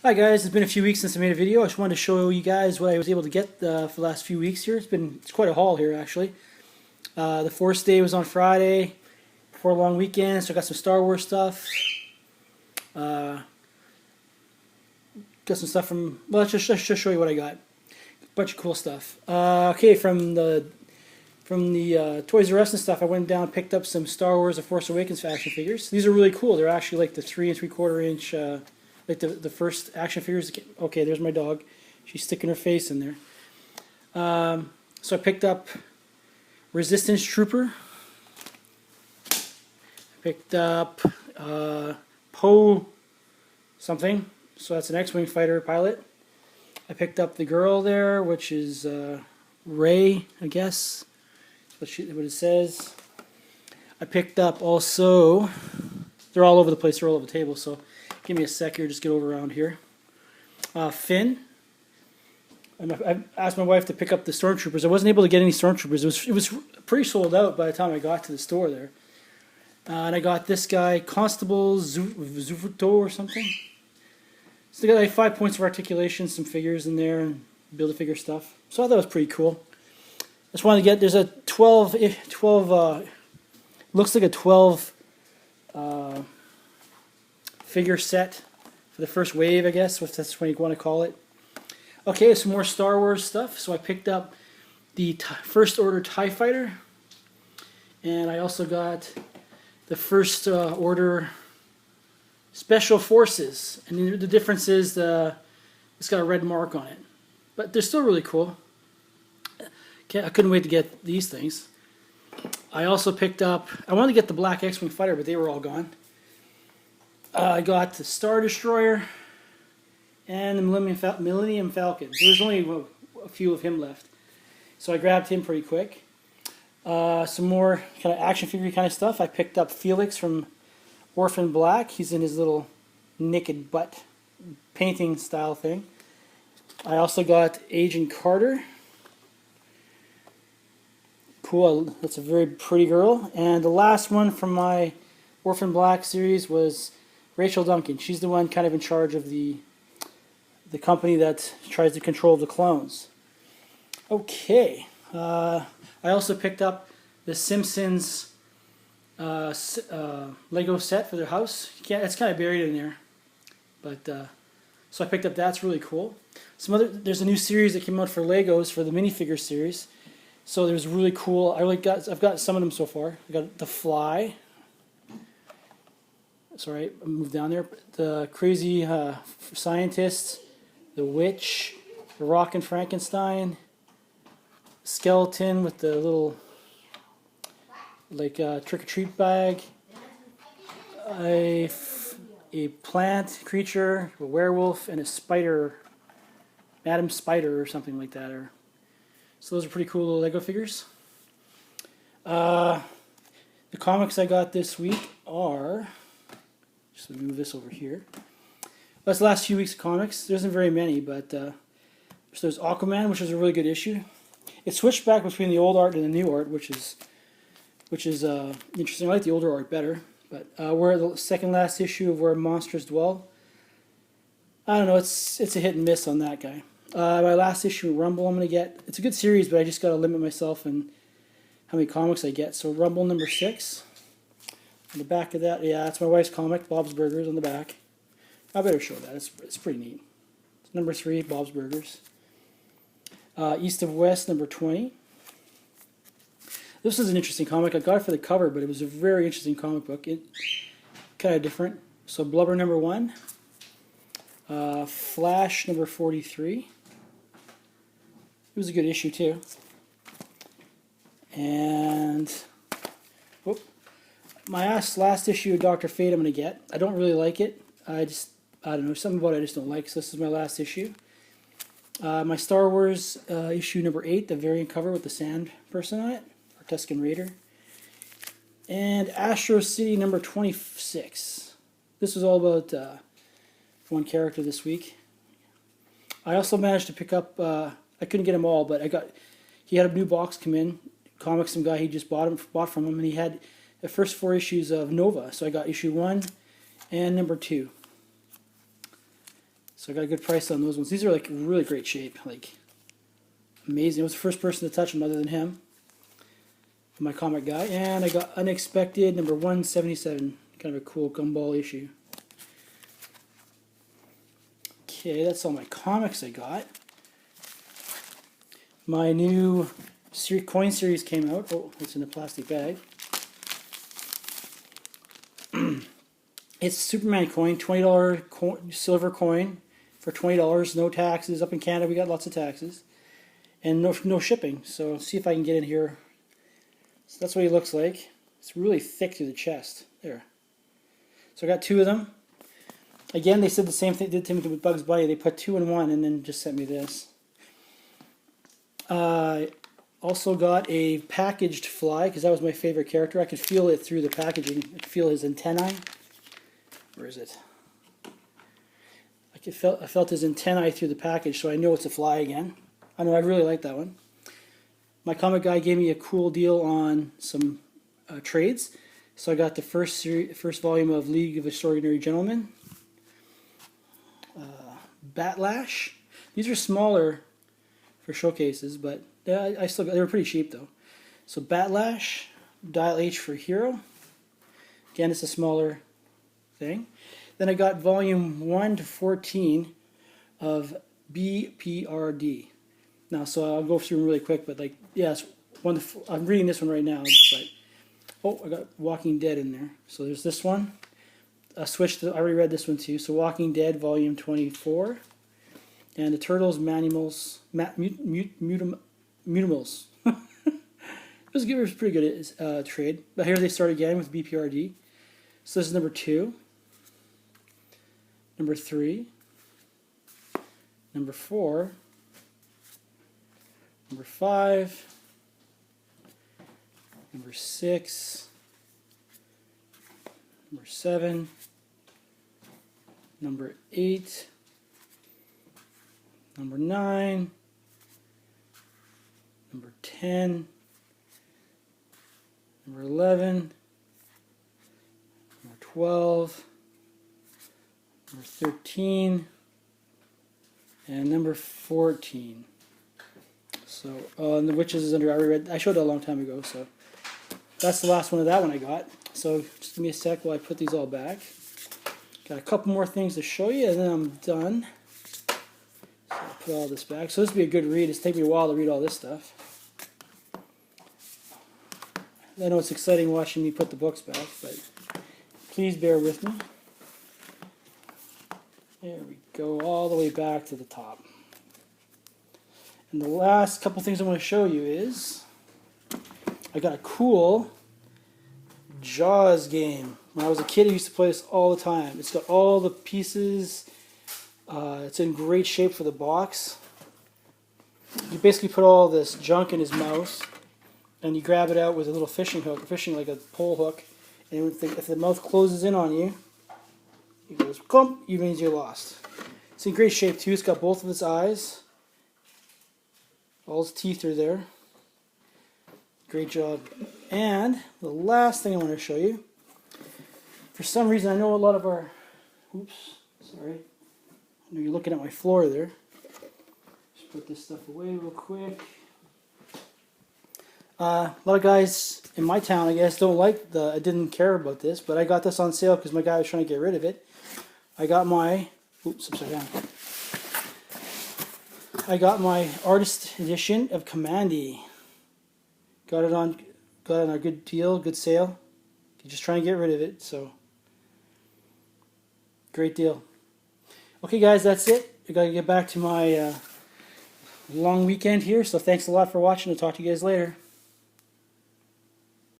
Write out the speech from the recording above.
Hi guys, it's been a few weeks since I made a video. I just wanted to show you guys what I was able to get for the last few weeks here. It's quite a haul here actually. The Force Day was on Friday before a long weekend, so I got some Star Wars stuff. Uh, got some stuff from, well, let's just show you what I got. A bunch of cool stuff. Okay, from the Toys R Us and stuff, I went down and picked up some Star Wars: The Force Awakens action figures. These are really cool. They're actually like the 3 3/4 inch. Like the first action figures. Okay, there's my dog. She's sticking her face in there. So I picked up Resistance Trooper. Picked up Poe something. So that's an X-Wing fighter pilot. I picked up the girl there, which is Rey, I guess. That's what it says. I picked up also, they're all over the place, they're all over the table, so give me a sec here, just get over around here. Finn. I asked my wife to pick up the Stormtroopers. I wasn't able to get any Stormtroopers. It was pretty sold out by the time I got to the store there. And I got this guy, Constable Zuvuto or something. So they got like 5 points of articulation, some figures in there, and Build-A-Figure stuff. So I thought it was pretty cool. I just wanted to get, there's a 12 looks like a 12 figure set for the first wave, I guess, if that's what you want to call it. Okay, some more Star Wars stuff. So I picked up the First Order TIE Fighter, and I also got the First Order Special Forces. And the difference is it's got a red mark on it, but they're still really cool. I couldn't wait to get these things. I also picked up, I wanted to get the Black X-Wing fighter, but they were all gone. I got the Star Destroyer and the Millennium Falcon. There was only a few of him left, so I grabbed him pretty quick. Some more kind of action figure kind of stuff. I picked up Felix from Orphan Black. He's in his little naked butt painting style thing. I also got Agent Carter. Cool, that's a very pretty girl. And the last one from my Orphan Black series was Rachel Duncan. She's the one kind of in charge of the company that tries to control the clones. Okay, I also picked up the Simpsons Lego set for their house. It's kind of buried in there, but so I picked up that. It's really cool. There's a new series that came out for Legos for the minifigure series. So there's really cool. I've got some of them so far. I got the Fly. Sorry, I moved down there. The Crazy Scientist, the Witch, the Rockin' Frankenstein, Skeleton with the little like trick-or-treat bag, a plant creature, a werewolf, and a spider, Madam Spider or something like that. So those are pretty cool little Lego figures. The comics I got this week are, just move this over here. That's the last few weeks of comics. There isn't very many, but so there's Aquaman, which is a really good issue. It switched back between the old art and the new art, which is interesting. I like the older art better. But we're at the second last issue of Where Monsters Dwell. I don't know. It's a hit and miss on that guy. My last issue, Rumble, I'm going to get. It's a good series, but I just got to limit myself in how many comics I get. So Rumble number 6. On the back of that, yeah, that's my wife's comic, Bob's Burgers, on the back. I better show that. It's pretty neat. It's number 3, Bob's Burgers. East of West, number 20. This is an interesting comic. I got it for the cover, but it was a very interesting comic book. It kind of different. So Blubber number 1. Flash number 43. It was a good issue too. And my last issue of Dr. Fate I'm going to get. I don't really like it. I don't know, something about it I just don't like. So this is my last issue. My Star Wars issue number 8, the variant cover with the sand person on it, or Tusken Raider. And Astro City number 26. This was all about one character this week. I also managed to pick up, I couldn't get them all, but he had a new box come in, comics, some guy he just bought from him, and he had the first 4 issues of Nova. So I got issue 1 and number 2. So I got a good price on those ones. These are like really great shape, like amazing. I was the first person to touch them other than him, my comic guy. And I got Unexpected number 177, kind of a cool gumball issue. Okay, that's all my comics I got. My new coin series came out. Oh, it's in a plastic bag. It's Superman coin, $20 silver coin for $20, no taxes. Up in Canada, we got lots of taxes, and no shipping. So see if I can get in here. So that's what he looks like. It's really thick through the chest. There. So I got 2 of them. Again, they said the same thing did to me with Bugs Bunny. They put 2 in 1 and then just sent me this. Also got a packaged fly because that was my favorite character. I could feel it through the packaging. I could feel his antennae. Where is it? I felt his antennae through the package, so I know it's a fly again. I know I really like that one. My comic guy gave me a cool deal on some trades, so I got the first volume of League of Extraordinary Gentlemen. Batlash. These are smaller for showcases, but I still got, they were pretty cheap though. So Batlash, Dial H for Hero. Again, it's a smaller thing. Then I got volume 1 to 14 of BPRD. Now, so I'll go through them really quick, but like, yeah, it's I'm reading this one right now, but oh, I got Walking Dead in there. So there's this one. I already read this one too. So Walking Dead, volume 24, and the Turtles, Mutimals. It was a pretty good trade. But here they start again with BPRD. So this is number 2, number 3, number 4, number 5, number 6, number 7, number 8, number 9, number 10, number 11, number 12, number 13, and number 14. So, and the Witches is under, I showed that a long time ago, so that's the last one of that one I got. So just give me a sec while I put these all back. Got a couple more things to show you, and then I'm done. So I'll put all this back. So this will be a good read. It's taken me a while to read all this stuff. I know it's exciting watching me put the books back, but please bear with me. There we go, all the way back to the top. And the last couple things I want to show you is I got a cool Jaws game. When I was a kid, I used to play this all the time. It's got all the pieces. It's in great shape for the box. You basically put all this junk in his mouth, and you grab it out with a little fishing hook, fishing like a pole hook. And if the mouth closes in on you, it goes clump, you means you're lost. It's in great shape too. It's got both of its eyes. All his teeth are there. Great job. And the last thing I want to show you, for some reason I know a lot of our, oops, sorry. I know you're looking at my floor there. Just put this stuff away real quick. A lot of guys in my town, I guess, I didn't care about this, but I got this on sale because my guy was trying to get rid of it. I got my, oops, upside down. I got my artist edition of Kamandi. Got it on a good deal, good sale. You're just trying to get rid of it, so great deal. Okay, guys, that's it. I gotta get back to my long weekend here. So thanks a lot for watching. I'll talk to you guys later.